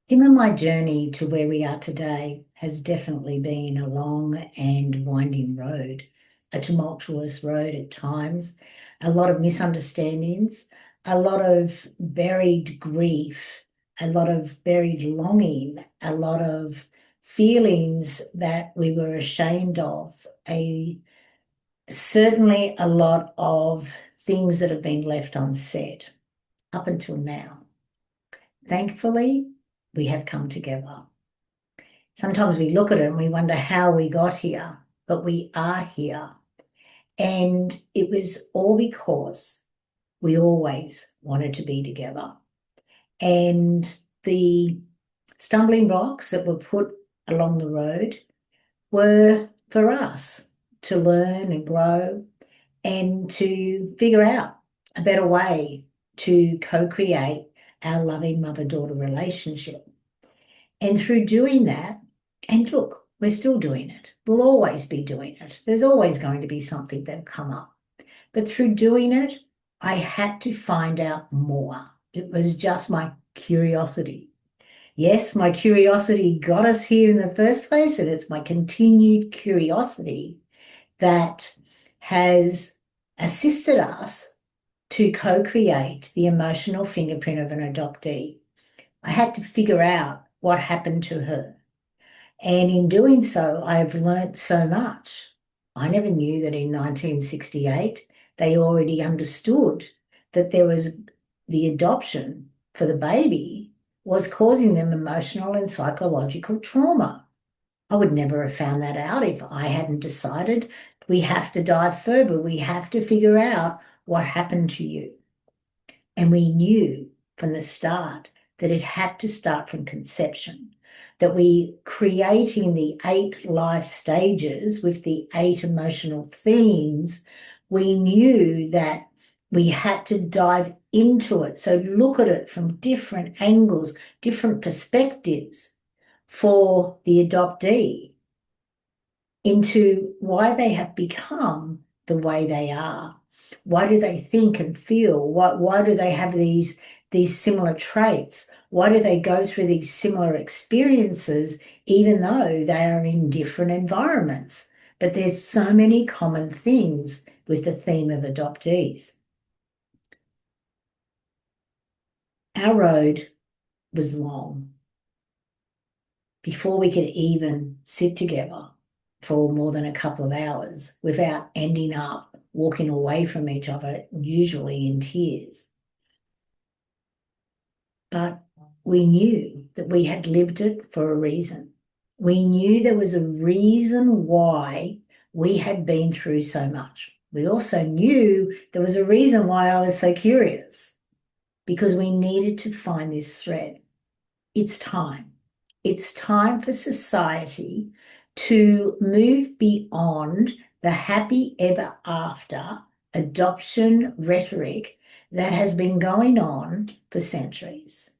Him and my journey to where we are today has definitely been a long and winding road, a tumultuous road at times, a lot of misunderstandings, a lot of buried grief, a lot of buried longing, a lot of feelings that we were ashamed of, certainly a lot of things that have been left unsaid up until now. Thankfully, we have come together. Sometimes we look at it and we wonder how we got here, but we are here. And it was all because we always wanted to be together. And the stumbling blocks that were put along the road were for us to learn and grow and to figure out a better way to co-create our loving mother-daughter relationship. And through doing that, and look, we're still doing it. We'll always be doing it. There's always going to be something that'll come up. But through doing it, I had to find out more. It was just my curiosity. Yes, my curiosity got us here in the first place, and it's my continued curiosity that has assisted us to co-create the emotional fingerprint of an adoptee. I had to figure out what happened to her. And in doing so, I have learnt so much. I never knew that in 1968 they already understood that there was the adoption for the baby was causing them emotional and psychological trauma. I would never have found that out if I hadn't decided we have to dive further. We have to figure out what happened to you. And we knew from the start that it had to start from conception, that we creating the 8 life stages with the 8 emotional themes, we knew that we had to dive into it. So look at it from different angles, different perspectives for the adoptee into why they have become the way they are. Why do they think and feel? Why do they have these similar traits? Why do they go through these similar experiences, even though they are in different environments? But there's so many common things with the theme of adoptees. Our road was long. Before we could even sit together for more than a couple of hours without ending up walking away from each other, usually in tears. But we knew that we had lived it for a reason. We knew there was a reason why we had been through so much. We also knew there was a reason why I was so curious, because we needed to find this thread. It's time. It's time for society to move beyond the happy ever after adoption rhetoric that has been going on for centuries.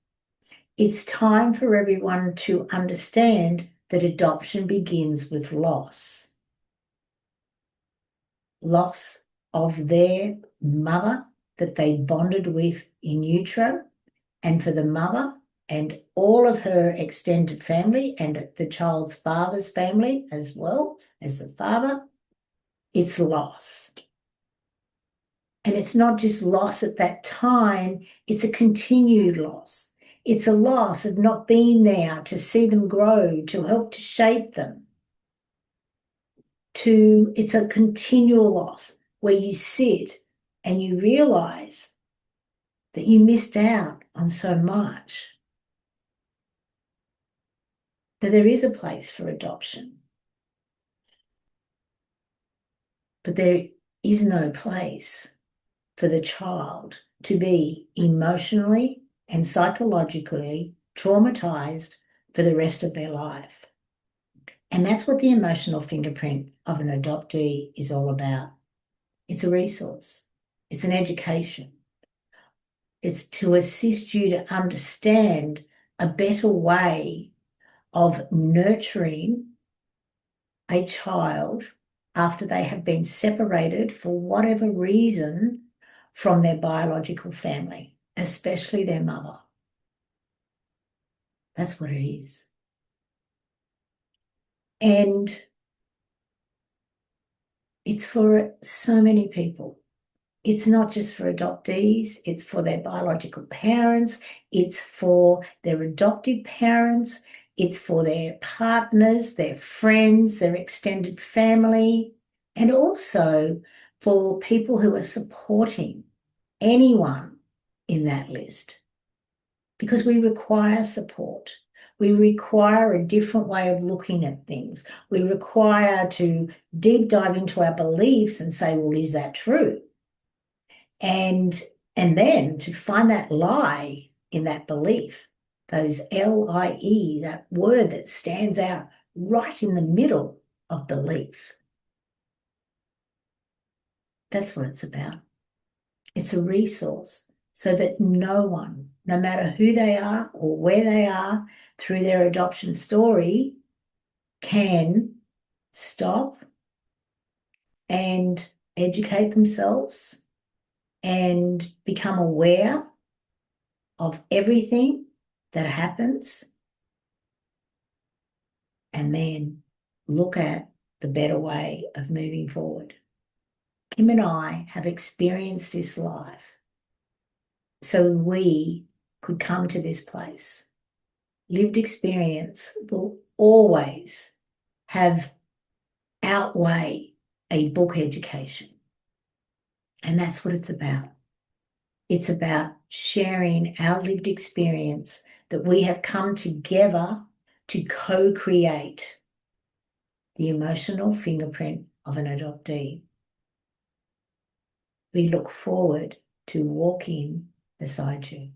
It's time for everyone to understand that adoption begins with loss. Loss of their mother that they bonded with in utero, and for the mother and all of her extended family and the child's father's family as well as the father, it's loss. And it's not just loss at that time, it's a continued loss. It's a loss of not being there to see them grow, to help to shape them. It's a continual loss where you sit and you realize that you missed out on so much. That there is a place for adoption, but there is no place for the child to be emotionally and psychologically traumatized for the rest of their life. And that's what the emotional fingerprint of an adoptee is all about. It's a resource. It's an education. It's to assist you to understand a better way of nurturing a child after they have been separated for whatever reason from their biological family, especially their mother. That's what it is. And it's for so many people. It's not just for adoptees, it's for their biological parents, it's for their adopted parents, it's for their partners, their friends, their extended family, and also for people who are supporting anyone in that list. Because we require support. We require a different way of looking at things. We require to deep dive into our beliefs and say, well, is that true? And then to find that lie in that belief, those LIE, that word that stands out right in the middle of belief. That's what it's about. It's a resource so that no one, no matter who they are or where they are through their adoption story, can stop and educate themselves and become aware of everything that happens and then look at the better way of moving forward. Kim and I have experienced this life so we could come to this place. Lived experience will always outweigh a book education. And that's what it's about. It's about sharing our lived experience that we have come together to co-create the emotional fingerprint of an adoptee. We look forward to walking beside you.